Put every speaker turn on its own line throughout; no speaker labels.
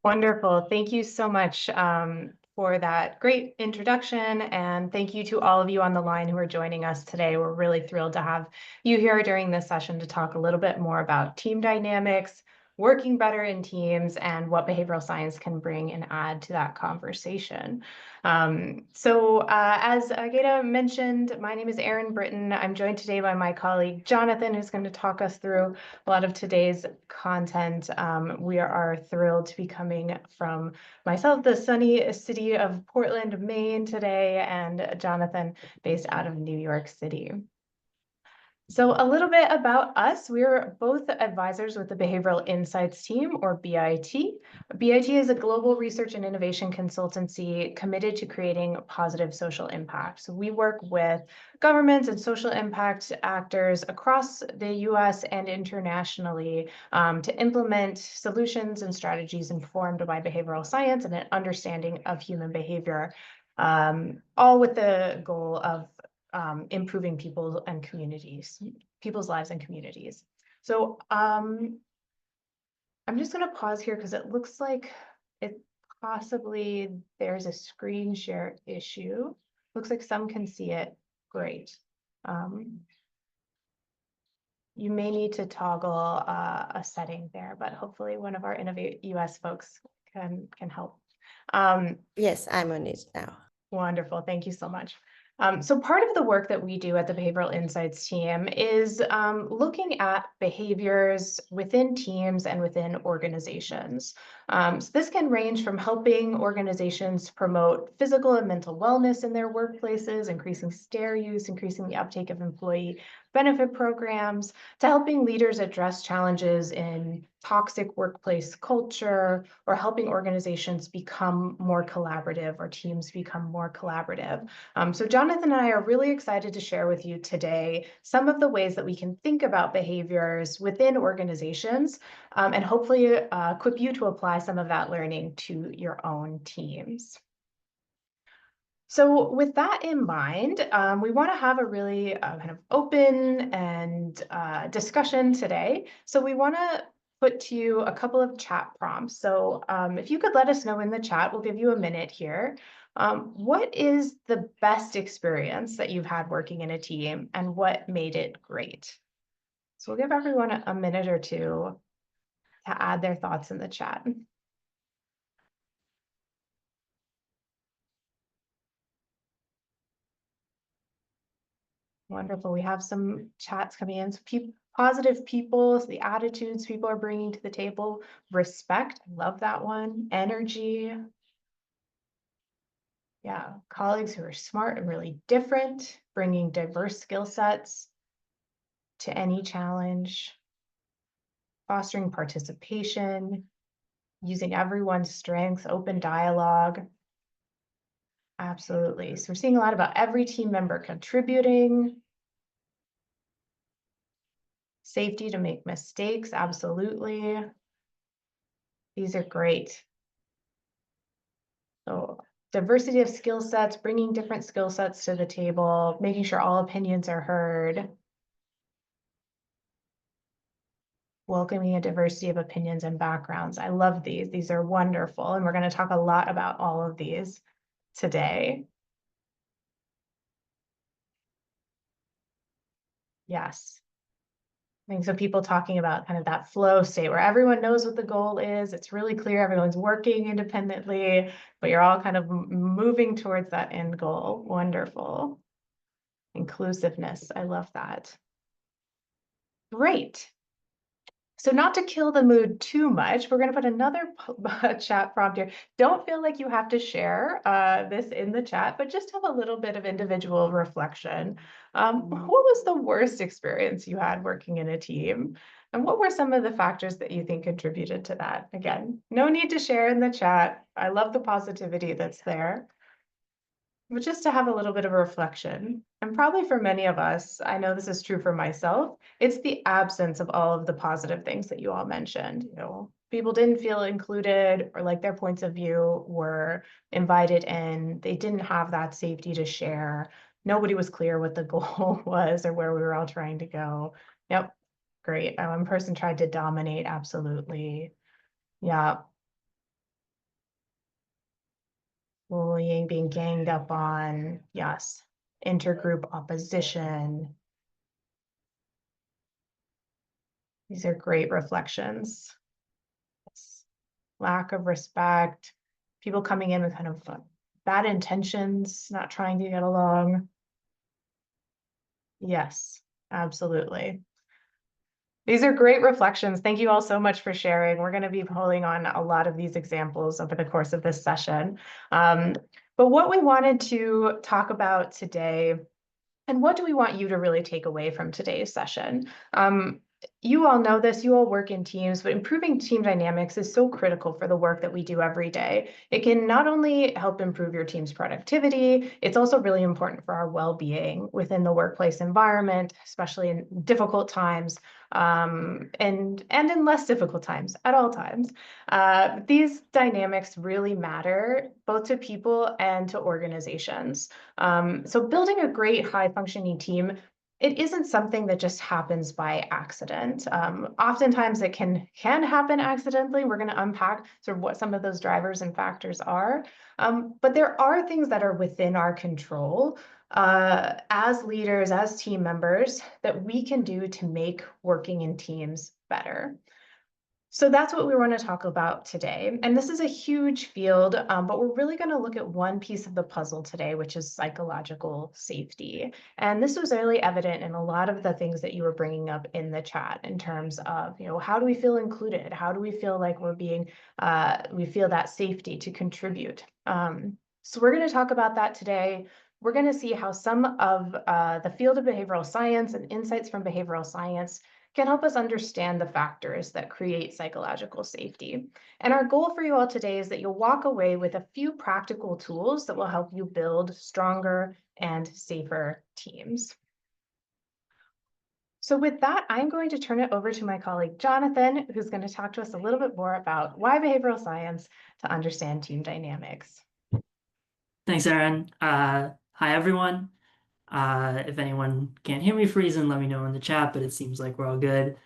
Wonderful. Thank you so much for that great introduction. And thank you to all of you on the line who are joining us today. We're really thrilled to have you here during this session to talk a little bit more about team dynamics, working better in teams, and what behavioral science can bring and add to that conversation. As Geta mentioned, my name is Erin Britton. I'm joined today by my colleague, Jonathan, who's going to talk us through a lot of today's content. We are thrilled to be coming from myself, the sunny city of Portland, Maine today, and Jonathan based out of New York City. So a little bit about us. We're both advisors with the Behavioral Insights team, or BIT. BIT is a global research and innovation consultancy committed to creating positive social impact. So we work with governments and social impact actors across the US and internationally to implement solutions and strategies informed by behavioral science and an understanding of human behavior, all with the goal of improving people's lives and communities. So I'm just going to pause here because it looks like there's a screen share issue. Looks like some can see it. Great. You may need to toggle a setting there, but hopefully one of our Innovate US folks can help.
Yes, I'm on it now.
Wonderful. Thank you so much. So part of the work that we do at the Behavioral Insights team is looking at behaviors within teams and within organizations. So this can range from helping organizations promote physical and mental wellness in their workplaces, increasing stair use, increasing the uptake of employee benefit programs, to helping leaders address challenges in toxic workplace culture, or helping organizations become more collaborative or teams become more collaborative. So Jonathan and I are really excited to share with you today some of the ways that we can think about behaviors within organizations and hopefully equip you to apply some of that learning to your own teams. So with that in mind, we want to have a really kind of open and discussion today. So we want to put to you a couple of chat prompts. So if you could let us know in the chat, we'll give you a minute here. What is the best experience that you've had working in a team and what made it great? So we'll give everyone a minute or two to add their thoughts in the chat. Wonderful. We have some chats coming in. So positive people, so the attitudes people are bringing to the table. Respect, I love that one. Energy. Yeah, colleagues who are smart and really different, bringing diverse skill sets to any challenge. Fostering participation, using everyone's strengths, open dialogue. Absolutely. So we're seeing a lot about every team member contributing. Safety to make mistakes, absolutely. These are great. So diversity of skill sets, bringing different skill sets to the table, making sure all opinions are heard. Welcoming a diversity of opinions and backgrounds. I love these. These are wonderful. And we're going to talk a lot about all of these today. Yes. I think so people talking about kind of that flow state where everyone knows what the goal is. It's really clear everyone's working independently, but you're all kind of moving towards that end goal. Wonderful. Inclusiveness. I love that. Great. So not to kill the mood too much, we're going to put another chat prompt here. Don't feel like you have to share this in the chat, but just have a little bit of individual reflection. What was the worst experience you had working in a team? And what were some of the factors that you think contributed to that? Again, no need to share in the chat. I love the positivity that's there. But just to have a little bit of a reflection, and probably for many of us, I know this is true for myself, it's the absence of all of the positive things that you all mentioned. People didn't feel included or like their points of view were invited in. They didn't have that safety to share. Nobody was clear what the goal was or where we were all trying to go. Yep, great. One person tried to dominate, absolutely. Yeah. bullying, being ganged up on, yes. Intergroup opposition. These are great reflections. Yes. Lack of respect, people coming in with kind of bad intentions, not trying to get along. Yes, absolutely. These are great reflections. Thank you all so much for sharing. We're going to be pulling on a lot of these examples over the course of this session. But what we wanted to talk about today, and what do we want you to really take away from today's session? You all know this, you all work in teams, but improving team dynamics is so critical for the work that we do every day. It can not only help improve your team's productivity, it's also really important for our well-being within the workplace environment, especially in difficult times, and in less difficult times, at all times. These dynamics really matter both to people and to organizations. So building a great high-functioning team, it isn't something that just happens by accident. Oftentimes it can happen accidentally. We're going to unpack sort of what some of those drivers and factors are. But there are things that are within our control as leaders, as team members, that we can do to make working in teams better. So that's what we want to talk about today. And this is a huge field, but we're really going to look at one piece of the puzzle today, which is psychological safety. And this was really evident in a lot of the things that you were bringing up in the chat in terms of, how do we feel included? How do we feel like we feel that safety to contribute? So we're going to talk about that today. We're going to see how some of the field of behavioral science and insights from behavioral science can help us understand the factors that create psychological safety. And our goal for you all today is that you'll walk away with a few practical tools that will help you build stronger and safer teams. So with that, I'm going to turn it over to my colleague, Jonathan, who's going to talk to us a little bit more about why behavioral science to understand team dynamics.
Thanks, Erin. Hi, everyone. If anyone can't hear me for reason, let me know in the chat, but it seems like we're all good.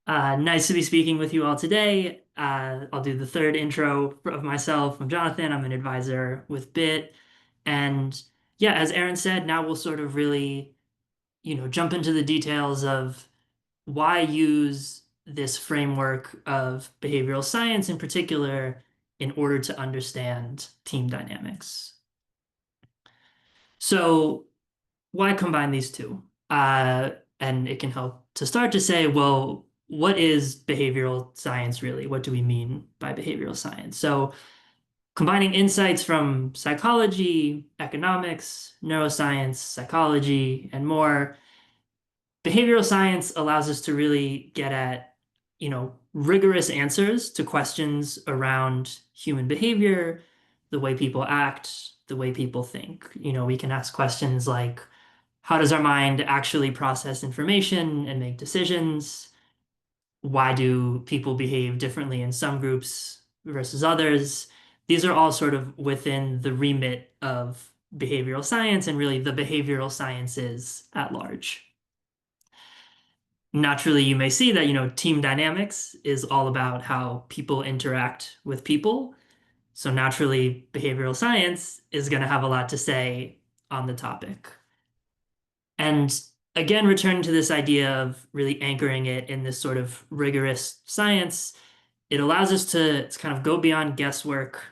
Nice to be speaking with you all today. I'll do the third intro of myself. I'm Jonathan. I'm an advisor with BIT. And yeah, as Erin said, now we'll sort of really, jump into the details of why use this framework of behavioral science in particular in order to understand team dynamics. So why combine these two? And it can help to start to say, well, what is behavioral science really? What do we mean by behavioral science? So combining insights from psychology, economics, neuroscience, psychology, and more, behavioral science allows us to really get at, rigorous answers to questions around human behavior, the way people act, the way people think. We can ask questions like, how does our mind actually process information and make decisions? Why do people behave differently in some groups versus others? These are all sort of within the remit of behavioral science and really the behavioral sciences at large. Naturally, you may see that, team dynamics is all about how people interact with people. So naturally, behavioral science is going to have a lot to say on the topic. And again, returning to this idea of really anchoring it in this sort of rigorous science, it allows us to kind of go beyond guesswork,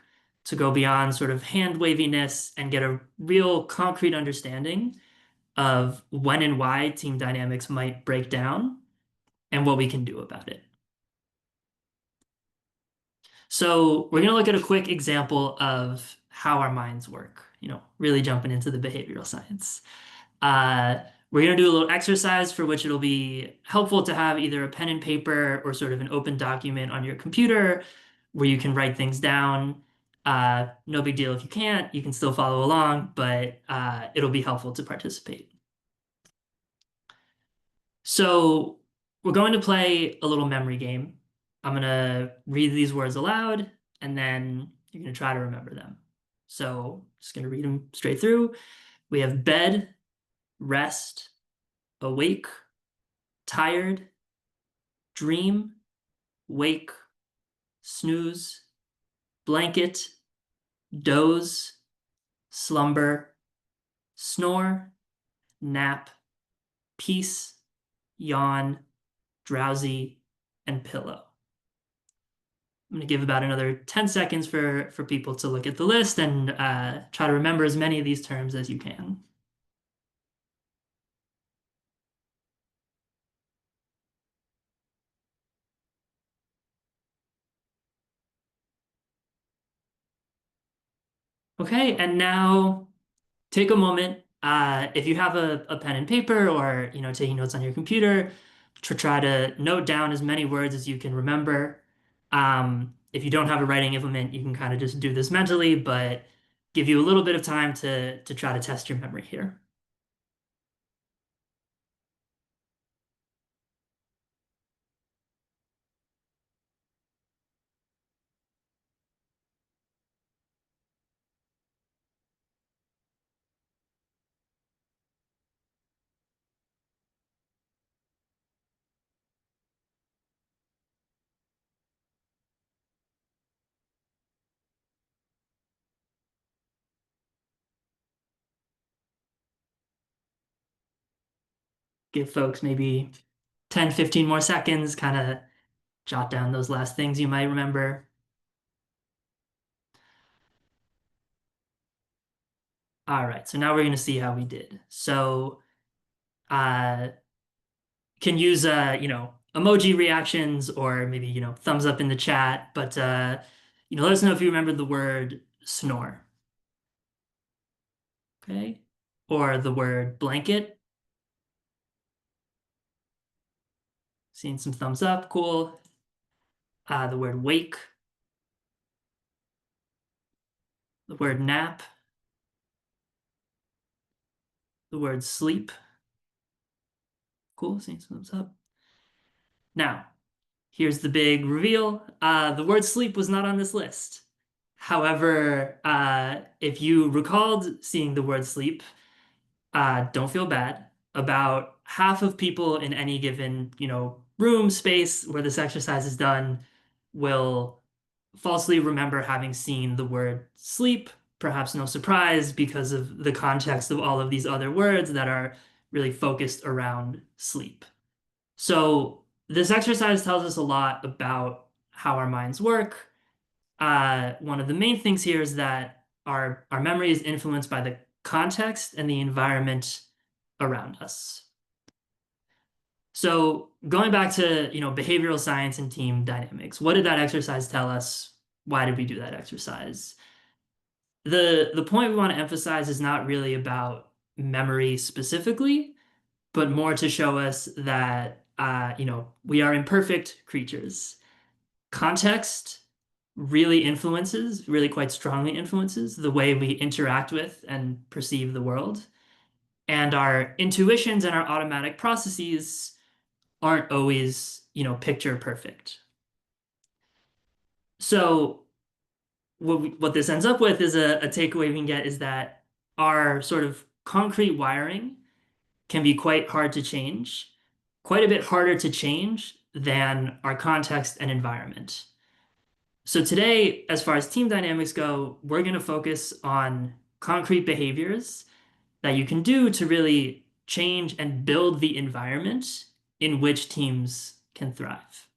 to go beyond sort of hand waviness and get a real concrete understanding of when and why team dynamics might break down and what we can do about it. So we're going to look at a quick example of how our minds work, really jumping into the behavioral science. We're going to do a little exercise for which it'll be helpful to have either a pen and paper or sort of an open document on your computer where you can write things down. No big deal if you can't, you can still follow along, but it'll be helpful to participate. So we're going to play a little memory game. I'm going to read these words aloud, and then you're going to try to remember them. So just going to read them straight through. We have bed, rest, awake, tired, dream, wake, snooze, blanket, doze, slumber, snore, nap, peace, yawn, drowsy, and pillow. I'm going to give about another 10 seconds for people to look at the list and try to remember as many of these terms as you can. Okay, and now take a moment. If you have a pen and paper or taking notes on your computer, to try to note down as many words as you can remember. If you don't have a writing implement, you can kind of just do this mentally, but give you a little bit of time to try to test your memory here. Give folks maybe 10, 15 more seconds, kind of jot down those last things you might remember. All right, so now we're going to see how we did. So, uh, can use emoji reactions or maybe thumbs up in the chat, but let us know if you remember the word snore. Okay, or the word blanket. Seeing some thumbs up, cool. The word wake, the word nap, the word sleep. Cool, seeing some thumbs up. Now, here's the big reveal. The word sleep was not on this list. However, if you recalled seeing the word sleep, don't feel bad. About half of people in any given, room space where this exercise is done will falsely remember having seen the word sleep. Perhaps no surprise because of the context of all of these other words that are really focused around sleep. So this exercise tells us a lot about how our minds work. One of the main things here is that our memory is influenced by the context and the environment around us. So going back to, behavioral science and team dynamics, what did that exercise tell us? Why did we do that exercise? The point we want to emphasize is not really about memory specifically, but more to show us that, we are imperfect creatures. Context really quite strongly influences the way we interact with and perceive the world. And our intuitions and our automatic processes aren't always, picture perfect. So what this ends up with is a takeaway we can get is that our sort of concrete wiring can be quite hard to change, quite a bit harder to change than our context and environment. So today, as far as team dynamics go, we're going to focus on concrete behaviors that you can do to really change and build the environment in which teams can thrive.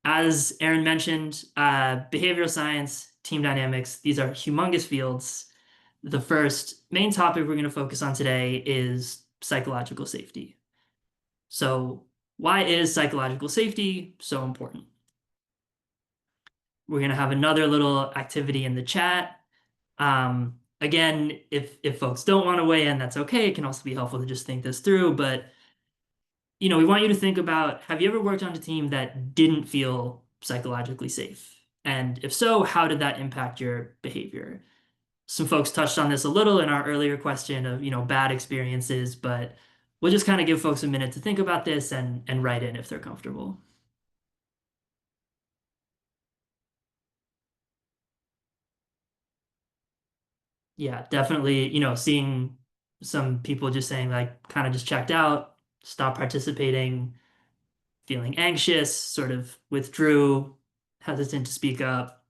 As Erin mentioned, behavioral science, team dynamics, these are humongous fields. The first main topic we're going to focus on today is psychological safety. So, why is psychological safety so important? We're going to have another little activity in the chat. Again, if folks don't want to weigh in, that's okay. It can also be helpful to just think this through. But, we want you to think about, have you ever worked on a team that didn't feel psychologically safe? And if so, how did that impact your behavior? Some folks touched on this a little in our earlier question of, bad experiences, but we'll just kind of give folks a minute to think about this and write in if they're comfortable. Yeah, definitely, seeing some people just saying like kind of just checked out, stopped participating, feeling anxious, sort of withdrew, hesitant to speak up.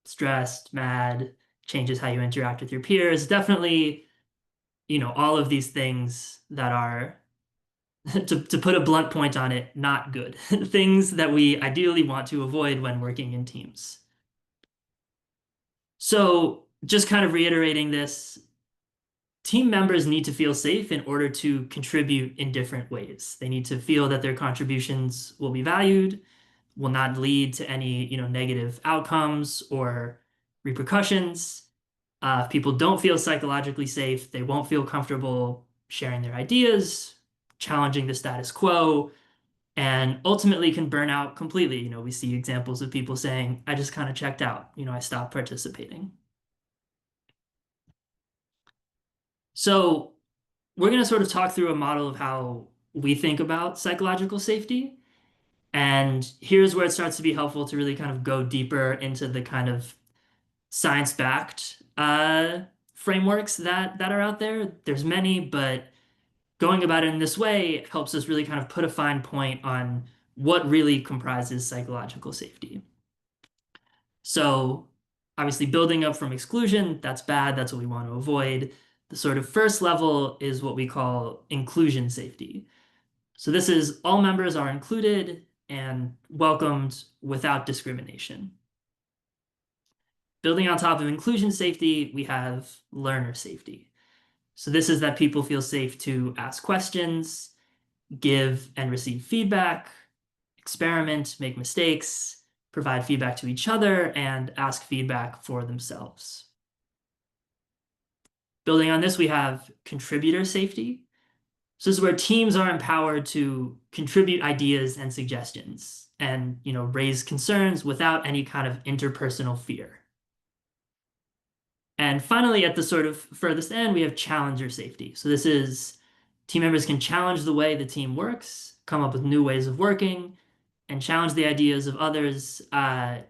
stressed, mad, changes how you interact with your peers. Definitely, all of these things that are, to put a blunt point on it, not good. Things that we ideally want to avoid when working in teams. So just kind of reiterating this, team members need to feel safe in order to contribute in different ways. They need to feel that their contributions will be valued, will not lead to any, negative outcomes or repercussions. If people don't feel psychologically safe, they won't feel comfortable sharing their ideas, challenging the status quo, and ultimately can burn out completely. We see examples of people saying, I just kind of checked out, I stopped participating. So we're going to sort of talk through a model of how we think about psychological safety. And here's where it starts to be helpful to really kind of go deeper into the kind of science-backed frameworks that are out there. There's many, but going about it in this way helps us really kind of put a fine point on what really comprises psychological safety. So obviously building up from exclusion, that's bad. That's what we want to avoid. The sort of first level is what we call inclusion safety. So this is all members are included and welcomed without discrimination. Building on top of inclusion safety, we have learner safety. So this is that people feel safe to ask questions, give and receive feedback, experiment, make mistakes, provide feedback to each other, and ask feedback for themselves. Building on this, we have contributor safety. So this is where teams are empowered to contribute ideas and suggestions and, raise concerns without any kind of interpersonal fear. And finally, at the sort of furthest end, we have challenger safety. So this is team members can challenge the way the team works, come up with new ways of working, and challenge the ideas of others,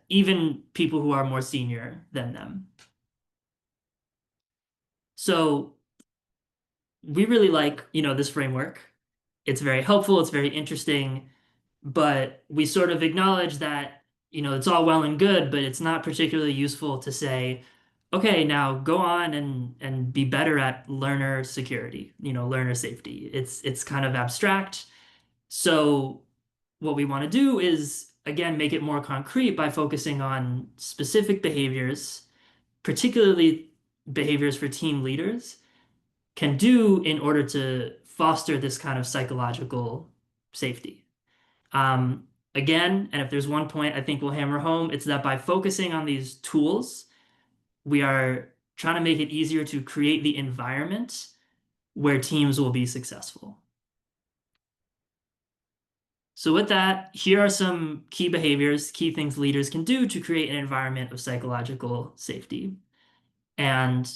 even people who are more senior than them. So we really like, this framework. It's very helpful, it's very interesting, but we sort of acknowledge that, it's all well and good, but it's not particularly useful to say, okay, now go on and be better at learner security, learner safety. It's kind of abstract. So what we want to do is, again, make it more concrete by focusing on specific behaviors, particularly behaviors for team leaders, can do in order to foster this kind of psychological safety. Again, and if there's one point I think we'll hammer home, it's that by focusing on these tools, we are trying to make it easier to create the environment where teams will be successful. So with that, here are some key behaviors, key things leaders can do to create an environment of psychological safety. And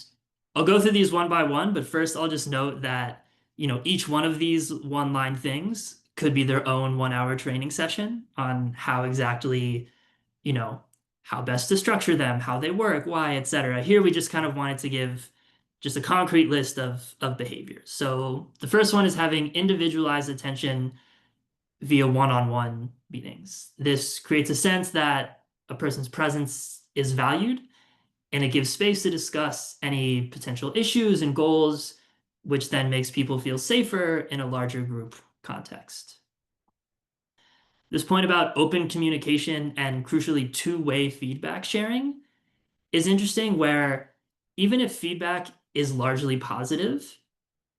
I'll go through these one by one, but first I'll just note that, each one of these one-line things could be their own 1-hour training session on how exactly, how best to structure them, how they work, why, etc. Here we just kind of wanted to give just a concrete list of behaviors. So the first one is having individualized attention via one-on-one meetings. This creates a sense that a person's presence is valued, and it gives space to discuss any potential issues and goals, which then makes people feel safer in a larger group context. This point about open communication and crucially two-way feedback sharing is interesting, where even if feedback is largely positive,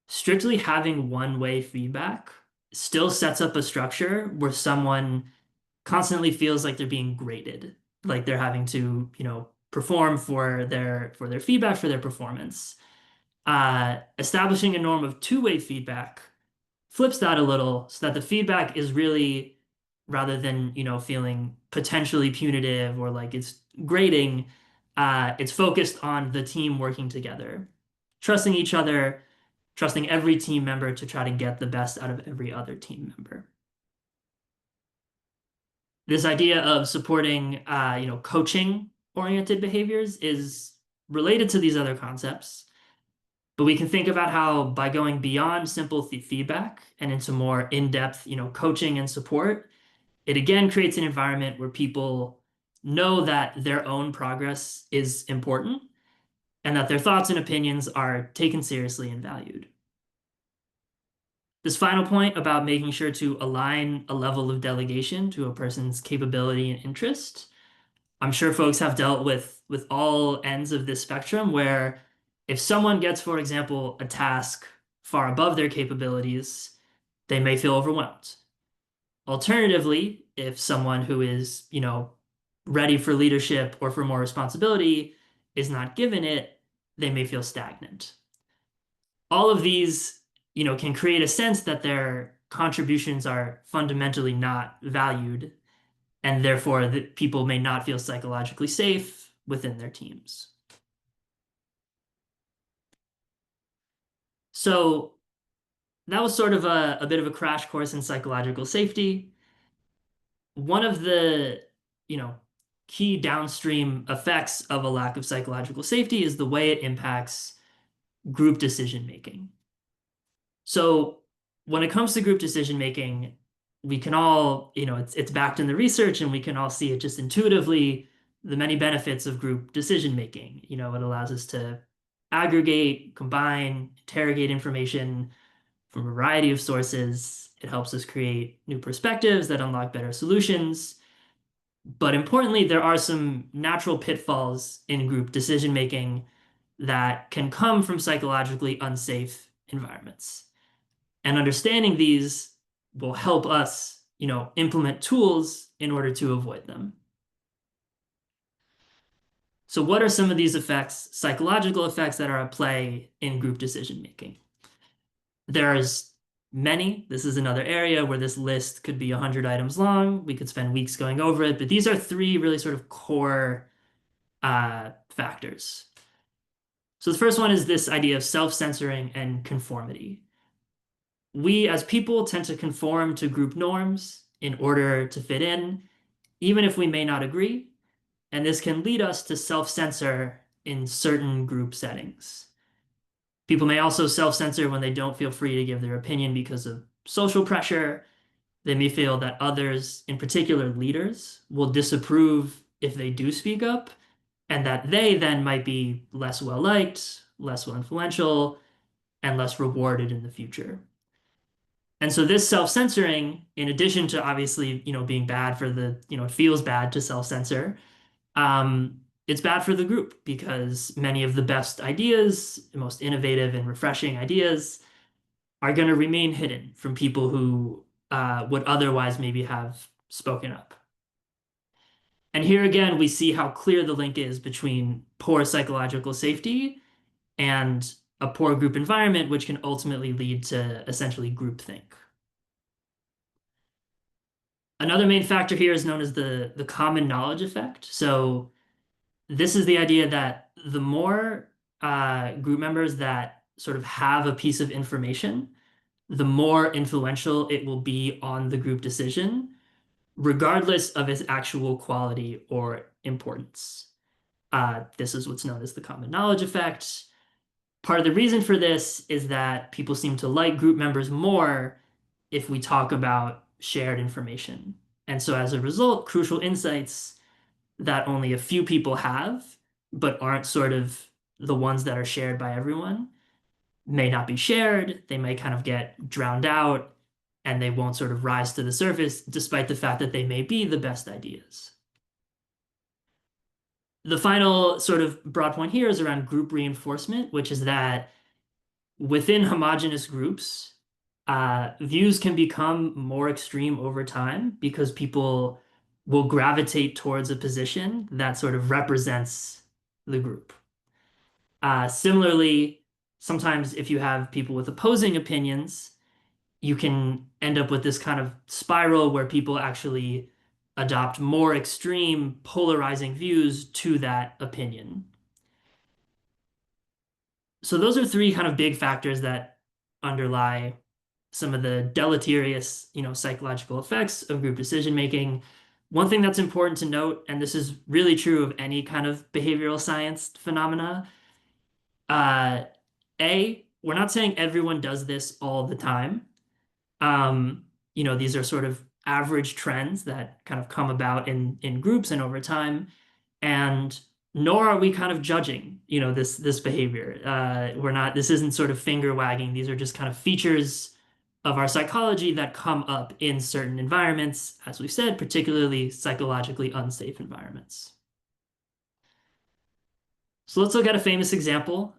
strictly having one-way feedback still sets up a structure where someone constantly feels like they're being graded, like they're having to, perform for their feedback, for their performance. Establishing a norm of two-way feedback flips that a little so that the feedback is really, rather than, feeling potentially punitive or like it's grading, it's focused on the team working together, trusting each other, trusting every team member to try to get the best out of every other team member. This idea of supporting, coaching-oriented behaviors is related to these other concepts, but we can think about how by going beyond simple feedback and into more in-depth, coaching and support, it again creates an environment where people know that their own progress is important and that their thoughts and opinions are taken seriously and valued. This final point about making sure to align a level of delegation to a person's capability and interest. I'm sure folks have dealt with all ends of this spectrum where if someone gets, for example, a task far above their capabilities, they may feel overwhelmed. Alternatively, if someone who is, ready for leadership or for more responsibility is not given it, they may feel stagnant. All of these, can create a sense that their contributions are fundamentally not valued, and therefore that people may not feel psychologically safe within their teams. So that was sort of a bit of a crash course in psychological safety. One of the, you know, key downstream effects of a lack of psychological safety is the way it impacts group decision making. So when it comes to group decision making, we can all, it's backed in the research and we can all see it just intuitively, the many benefits of group decision making. It allows us to aggregate, combine, interrogate information from a variety of sources. It helps us create new perspectives that unlock better solutions. But importantly, there are some natural pitfalls in group decision making that can come from psychologically unsafe environments. And understanding these will help us, implement tools in order to avoid them. So what are some of these effects, psychological effects that are at play in group decision making? There's many. This is another area where this list could be 100 items long. We could spend weeks going over it, but these are three really sort of core factors. So the first one is this idea of self-censoring and conformity. We as people tend to conform to group norms in order to fit in, even if we may not agree, and this can lead us to self-censor in certain group settings. People may also self-censor when they don't feel free to give their opinion because of social pressure. They may feel that others, in particular leaders, will disapprove if they do speak up, and that they then might be less well-liked, less well-influential, and less rewarded in the future. And so this self-censoring, in addition to obviously, being bad for it feels bad to self-censor, it's bad for the group because many of the best ideas, the most innovative and refreshing ideas are going to remain hidden from people who would otherwise maybe have spoken up. And here again, we see how clear the link is between poor psychological safety and a poor group environment, which can ultimately lead to essentially groupthink. Another main factor here is known as the common knowledge effect. So this is the idea that the more group members that sort of have a piece of information, the more influential it will be on the group decision, regardless of its actual quality or importance. This is what's known as the common knowledge effect. Part of the reason for this is that people seem to like group members more if we talk about shared information. And so as a result, crucial insights that only a few people have, but aren't sort of the ones that are shared by everyone, may not be shared. They may kind of get drowned out and they won't sort of rise to the surface, despite the fact that they may be the best ideas. The final sort of broad point here is around group reinforcement, which is that within homogeneous groups, views can become more extreme over time because people will gravitate towards a position that sort of represents the group. Similarly, sometimes if you have people with opposing opinions, you can end up with this kind of spiral where people actually adopt more extreme, polarizing views to that opinion. So those are three kind of big factors that underlie some of the deleterious, psychological effects of group decision making. One thing that's important to note, and this is really true of any kind of behavioral science phenomena, we're not saying everyone does this all the time. These are sort of average trends that kind of come about in groups and over time, and nor are we kind of judging, this behavior. We're not, this isn't sort of finger wagging. These are just kind of features of our psychology that come up in certain environments, as we've said, particularly psychologically unsafe environments. So let's look at a famous example.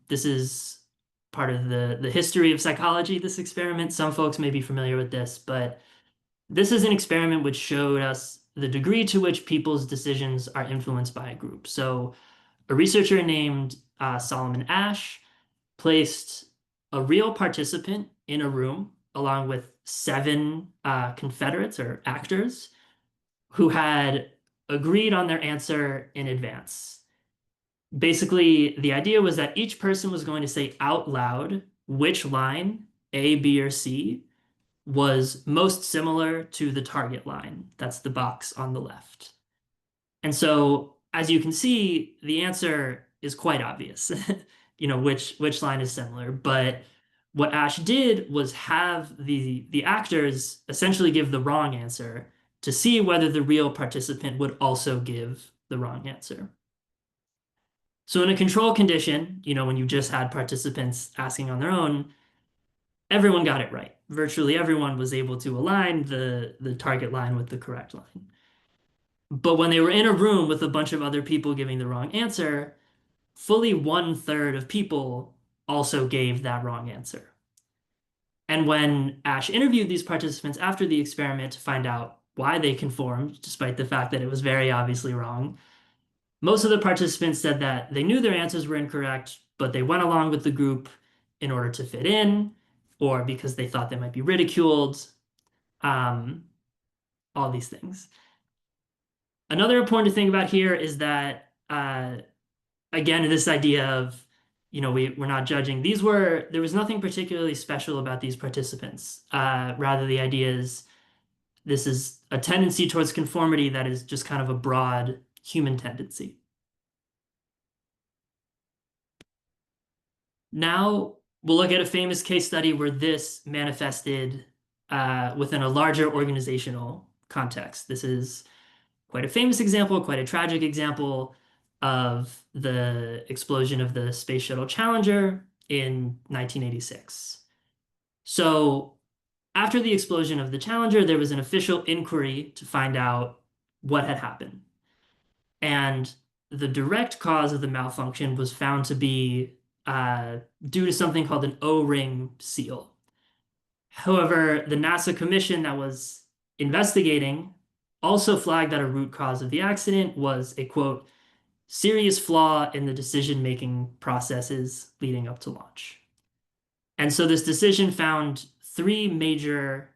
This is part of the history of psychology, this experiment. Some folks may be familiar with this, but this is an experiment which showed us the degree to which people's decisions are influenced by a group. So a researcher named Solomon Asch placed a real participant in a room along with 7 Confederates or actors who had agreed on their answer in advance. Basically, the idea was that each person was going to say out loud which line, A, B, or C, was most similar to the target line. That's the box on the left. And so, as you can see, the answer is quite obvious, which line is similar. But what Ash did was have the actors essentially give the wrong answer to see whether the real participant would also give the wrong answer. So in a control condition, when you just had participants asking on their own, everyone got it right. Virtually everyone was able to align the target line with the correct line. But when they were in a room with a bunch of other people giving the wrong answer, fully 1/3 of people also gave that wrong answer. And when Ash interviewed these participants after the experiment to find out why they conformed, despite the fact that it was very obviously wrong, most of the participants said that they knew their answers were incorrect, but they went along with the group in order to fit in, or because they thought they might be ridiculed, all these things. Another important thing about here is that, again, this idea of, we're not judging. There was nothing particularly special about these participants. Rather, the idea is this is a tendency towards conformity that is just kind of a broad human tendency. Now we'll look at a famous case study where this manifested within a larger organizational context. This is quite a famous example, quite a tragic example of the explosion of the Space Shuttle Challenger in 1986. So after the explosion of the Challenger, there was an official inquiry to find out what had happened. And the direct cause of the malfunction was found to be due to something called an O-ring seal. However, the NASA commission that was investigating also flagged that a root cause of the accident was a, quote, serious flaw in the decision-making processes leading up to launch. And so this decision found 3 major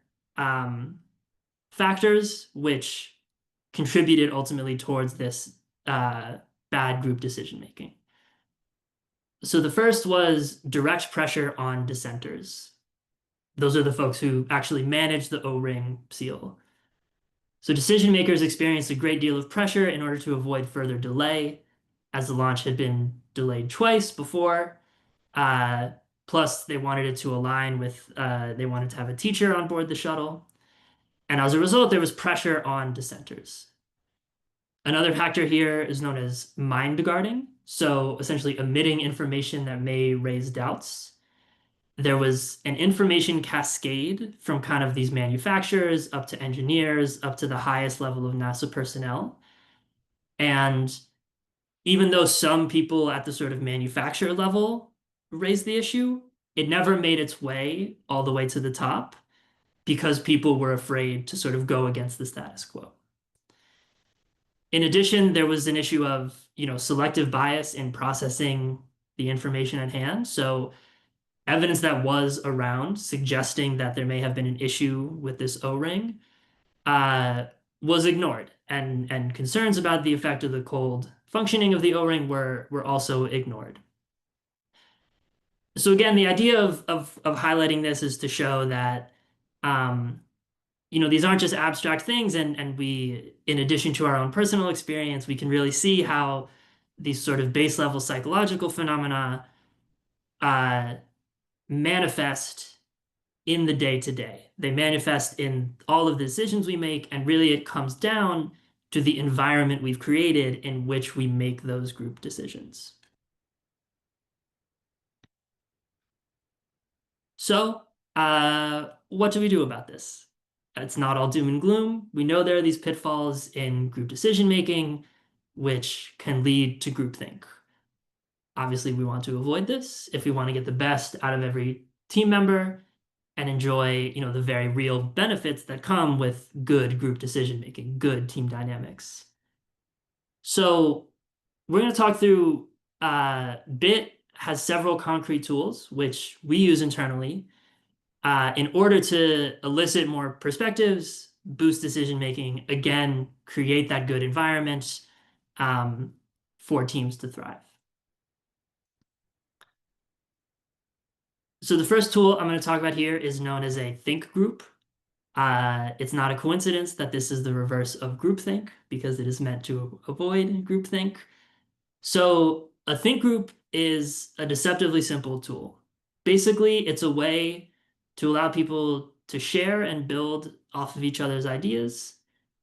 factors which contributed ultimately towards this bad group decision-making. So the first was direct pressure on dissenters. Those are the folks who actually manage the O-ring seal. So decision makers experienced a great deal of pressure in order to avoid further delay, as the launch had been delayed twice before. Plus, they wanted it to align with, they wanted to have a teacher on board the shuttle. And as a result, there was pressure on dissenters. Another factor here is known as mind guarding, so essentially omitting information that may raise doubts. There was an information cascade from kind of these manufacturers up to engineers, up to the highest level of NASA personnel. And even though some people at the sort of manufacturer level raised the issue, it never made its way all the way to the top because people were afraid to sort of go against the status quo. In addition, there was an issue of, selective bias in processing the information at hand. So evidence that was around suggesting that there may have been an issue with this O-ring was ignored, and concerns about the effect of the cold functioning of the O-ring were also ignored. So again, the idea of highlighting this is to show that these aren't just abstract things, and we, in addition to our own personal experience, we can really see how these sort of base level psychological phenomena manifest in the day-to-day. They manifest in all of the decisions we make, and really it comes down to the environment we've created in which we make those group decisions. So, what do we do about this? It's not all doom and gloom. We know there are these pitfalls in group decision making, which can lead to groupthink. Obviously, we want to avoid this if we want to get the best out of every team member and enjoy, the very real benefits that come with good group decision making, good team dynamics. So we're going to talk through Bit has several concrete tools which we use internally in order to elicit more perspectives, boost decision making, again, create that good environment for teams to thrive. So the first tool I'm going to talk about here is known as a think group. It's not a coincidence that this is the reverse of groupthink because it is meant to avoid groupthink. So a think group is a deceptively simple tool. Basically, it's a way to allow people to share and build off of each other's ideas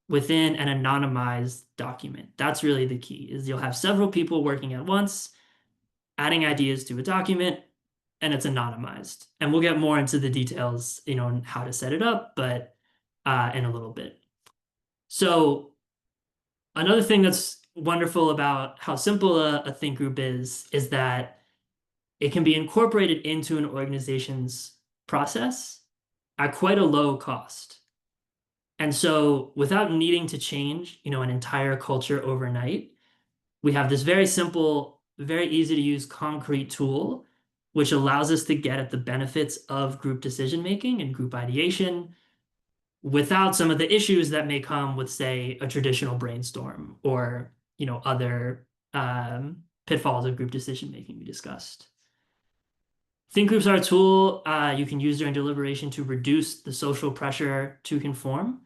within an anonymized document. That's really the key, is you'll have several people working at once, adding ideas to a document, and it's anonymized. And we'll get more into the details, and how to set it up, but in a little bit. So another thing that's wonderful about how simple a think group is that it can be incorporated into an organization's process at quite a low cost. And so without needing to change, an entire culture overnight, we have this very simple, very easy to use concrete tool, which allows us to get at the benefits of group decision making and group ideation without some of the issues that may come with, say, a traditional brainstorm or, other pitfalls of group decision making we discussed. Think groups are a tool you can use during deliberation to reduce the social pressure to conform,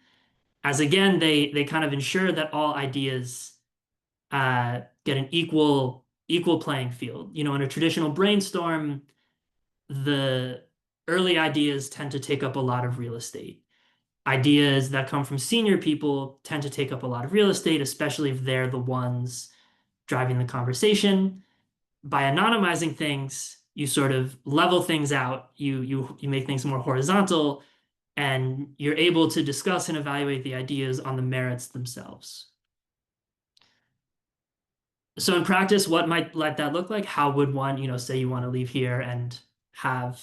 as again, they kind of ensure that all ideas get an equal playing field. In a traditional brainstorm, the early ideas tend to take up a lot of real estate. Ideas that come from senior people tend to take up a lot of real estate, especially if they're the ones driving the conversation. By anonymizing things, you sort of level things out. You make things more horizontal, and you're able to discuss and evaluate the ideas on the merits themselves. So in practice, what might let that look like? How would one, say you want to leave here and have,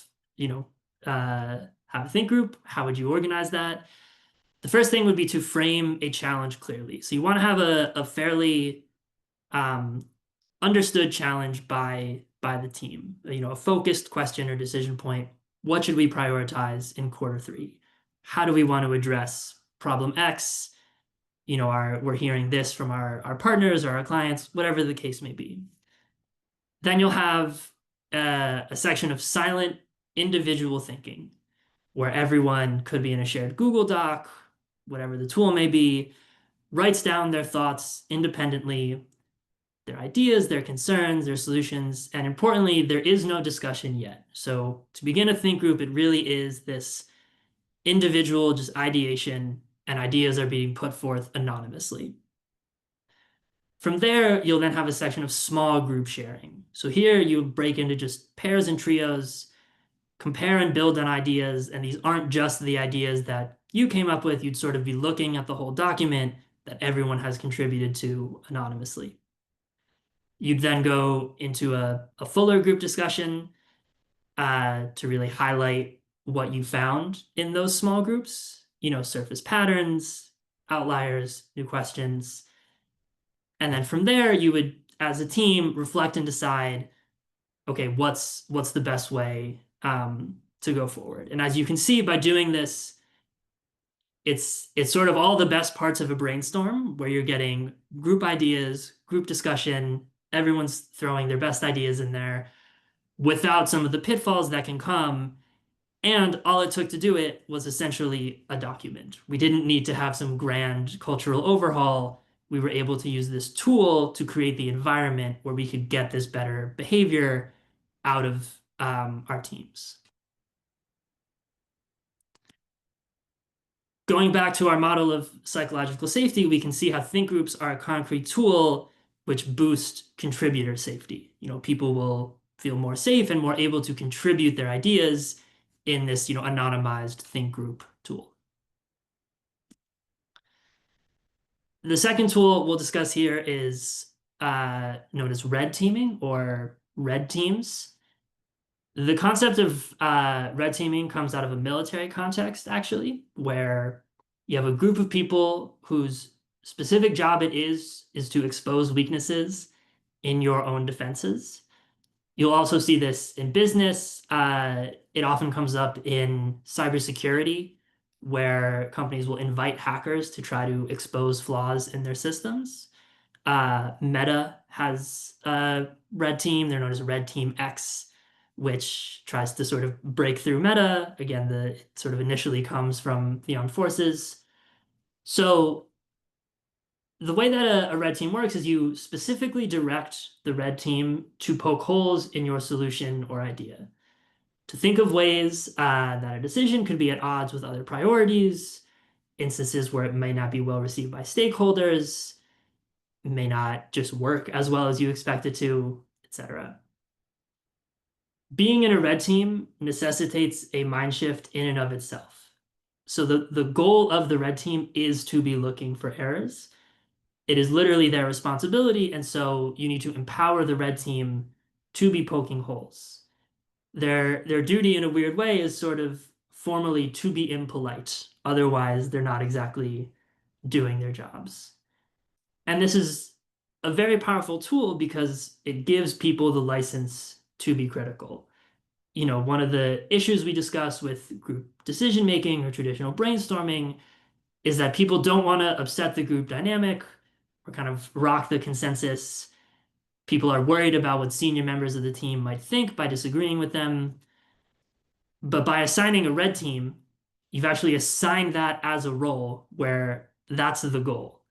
have a think group? How would you organize that? The first thing would be to frame a challenge clearly. So you want to have a fairly understood challenge by the team. A focused question or decision point. What should we prioritize in Q3? How do we want to address problem X? We're hearing this from our partners or our clients, whatever the case may be. Then you'll have a section of silent individual thinking, where everyone could be in a shared Google Doc, whatever the tool may be, writes down their thoughts independently, their ideas, their concerns, their solutions, and importantly, there is no discussion yet. So to begin a think group, it really is this individual just ideation, and ideas are being put forth anonymously. From there, you'll then have a section of small group sharing. So here you break into just pairs and trios, compare and build on ideas, and these aren't just the ideas that you came up with. You'd sort of be looking at the whole document that everyone has contributed to anonymously. You'd then go into a fuller group discussion to really highlight what you found in those small groups, surface patterns, outliers, new questions. And then from there, you would, as a team, reflect and decide, okay, what's the best way to go forward? And as you can see, by doing this, it's sort of all the best parts of a brainstorm where you're getting group ideas, group discussion, everyone's throwing their best ideas in there without some of the pitfalls that can come. And all it took to do it was essentially a document. We didn't need to have some grand cultural overhaul. We were able to use this tool to create the environment where we could get this better behavior out of our teams. Going back to our model of psychological safety, we can see how think groups are a concrete tool which boost contributor safety. People will feel more safe and more able to contribute their ideas in this, anonymized think group tool. The second tool we'll discuss here is known as red teaming or red teams. The concept of red teaming comes out of a military context, actually, where you have a group of people whose specific job it is to expose weaknesses in your own defenses. You'll also see this in business. It often comes up in cybersecurity, where companies will invite hackers to try to expose flaws in their systems. Meta has a red team. They're known as Red Team X, which tries to sort of break through Meta. Again, it sort of initially comes from the armed forces. So the way that a red team works is you specifically direct the red team to poke holes in your solution or idea, to think of ways that a decision could be at odds with other priorities, instances where it may not be well received by stakeholders, may not just work as well as you expect it to, etc. Being in a red team necessitates a mind shift in and of itself. So the goal of the red team is to be looking for errors. It is literally their responsibility, and so you need to empower the red team to be poking holes. Their duty in a weird way is sort of formally to be impolite. Otherwise, they're not exactly doing their jobs. And this is a very powerful tool because it gives people the license to be critical. One of the issues we discuss with group decision making or traditional brainstorming is that people don't want to upset the group dynamic or kind of rock the consensus. People are worried about what senior members of the team might think by disagreeing with them. But by assigning a red team, you've actually assigned that as a role where that's the goal.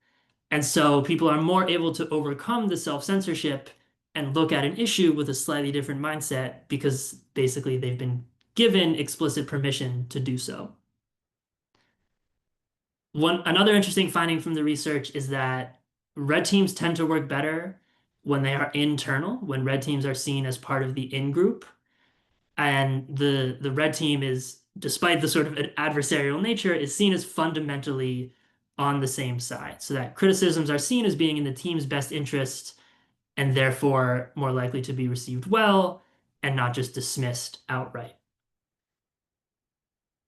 And so people are more able to overcome the self-censorship and look at an issue with a slightly different mindset because basically they've been given explicit permission to do so. Another interesting finding from the research is that red teams tend to work better when they are internal, when red teams are seen as part of the in-group. And the red team is, despite the sort of adversarial nature, is seen as fundamentally on the same side, so that criticisms are seen as being in the team's best interest and therefore more likely to be received well and not just dismissed outright.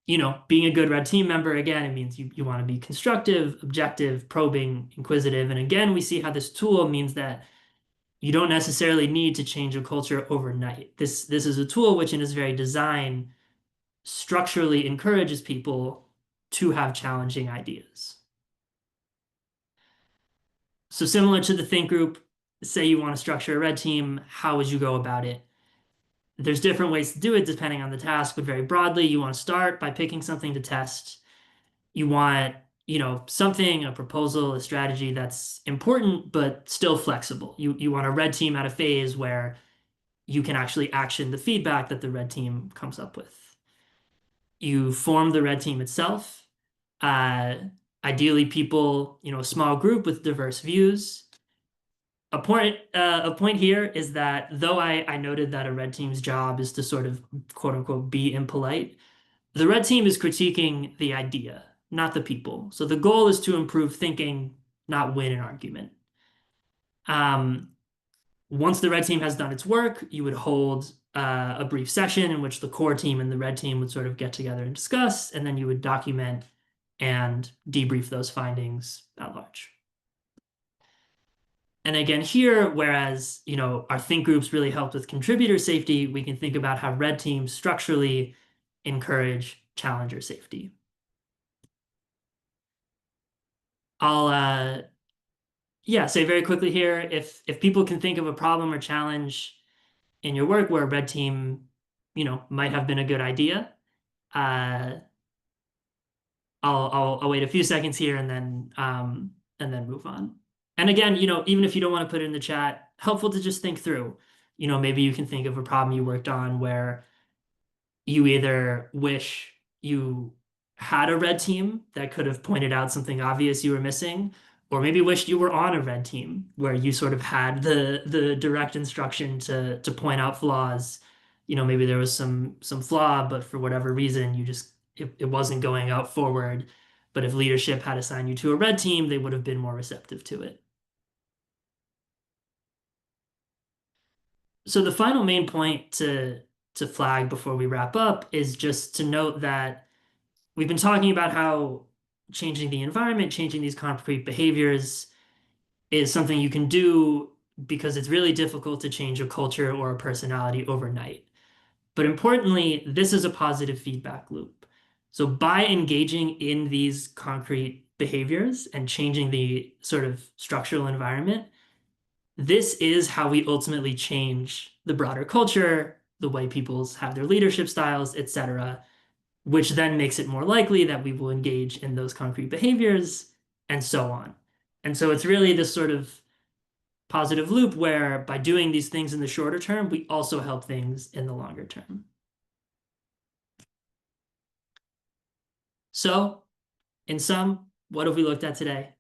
Being a good red team member, again, it means you want to be constructive, objective, probing, inquisitive. And again, we see how this tool means that you don't necessarily need to change a culture overnight. This is a tool which in its very design structurally encourages people to have challenging ideas. So similar to the think group, say you want to structure a red team, how would you go about it? There's different ways to do it depending on the task, but very broadly, you want to start by picking something to test. You want, something, a proposal, a strategy that's important, but still flexible. You want a red team at a phase where you can actually action the feedback that the red team comes up with. You form the red team itself. Ideally, people, a small group with diverse views. A point here is that though I noted that a red team's job is to sort of quote unquote be impolite, the red team is critiquing the idea, not the people. So the goal is to improve thinking, not win an argument. Once the red team has done its work, you would hold a brief session in which the core team and the red team would sort of get together and discuss, and then you would document and debrief those findings at large. And again here, whereas our think groups really helped with contributor safety, we can think about how red teams structurally encourage challenger safety. I'll say very quickly here, if people can think of a problem or challenge in your work where a red team, might have been a good idea, I'll wait a few seconds here and then move on. And again, even if you don't want to put it in the chat, helpful to just think through. Maybe you can think of a problem you worked on where you either wish you had a red team that could have pointed out something obvious you were missing, or maybe wished you were on a red team where you sort of had the direct instruction to point out flaws. Maybe there was some flaw, but for whatever reason, it wasn't going out forward. But if leadership had assigned you to a red team, they would have been more receptive to it. So the final main point to flag before we wrap up is just to note that we've been talking about how changing the environment, changing these concrete behaviors is something you can do because it's really difficult to change a culture or a personality overnight. But importantly, this is a positive feedback loop. So by engaging in these concrete behaviors and changing the sort of structural environment, this is how we ultimately change the broader culture, the way people have their leadership styles, etc., which then makes it more likely that we will engage in those concrete behaviors and so on. And so it's really this sort of positive loop where by doing these things in the shorter term, we also help things in the longer term. So, in sum, what have we looked at today?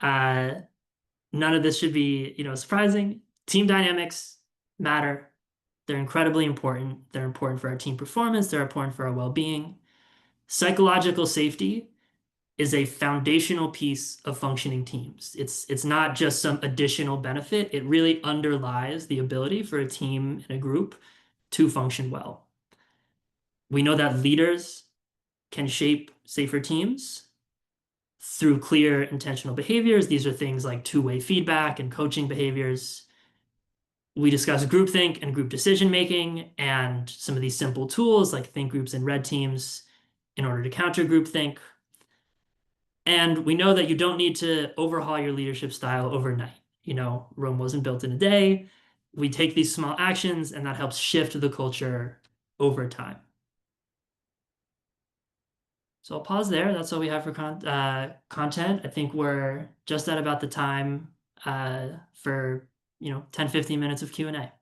None of this should be, surprising. Team dynamics matter. They're incredibly important. They're important for our team performance. They're important for our well-being. Psychological safety is a foundational piece of functioning teams. It's not just some additional benefit. It really underlies the ability for a team and a group to function well. We know that leaders can shape safer teams through clear intentional behaviors. These are things like two-way feedback and coaching behaviors. We discussed groupthink and group decision making and some of these simple tools like think groups and red teams in order to counter groupthink. And we know that you don't need to overhaul your leadership style overnight. Rome wasn't built in a day. We take these small actions, and that helps shift the culture over time. So I'll pause there. That's all we have for content. I think we're just at about the time for 10, 15 minutes of Q&A.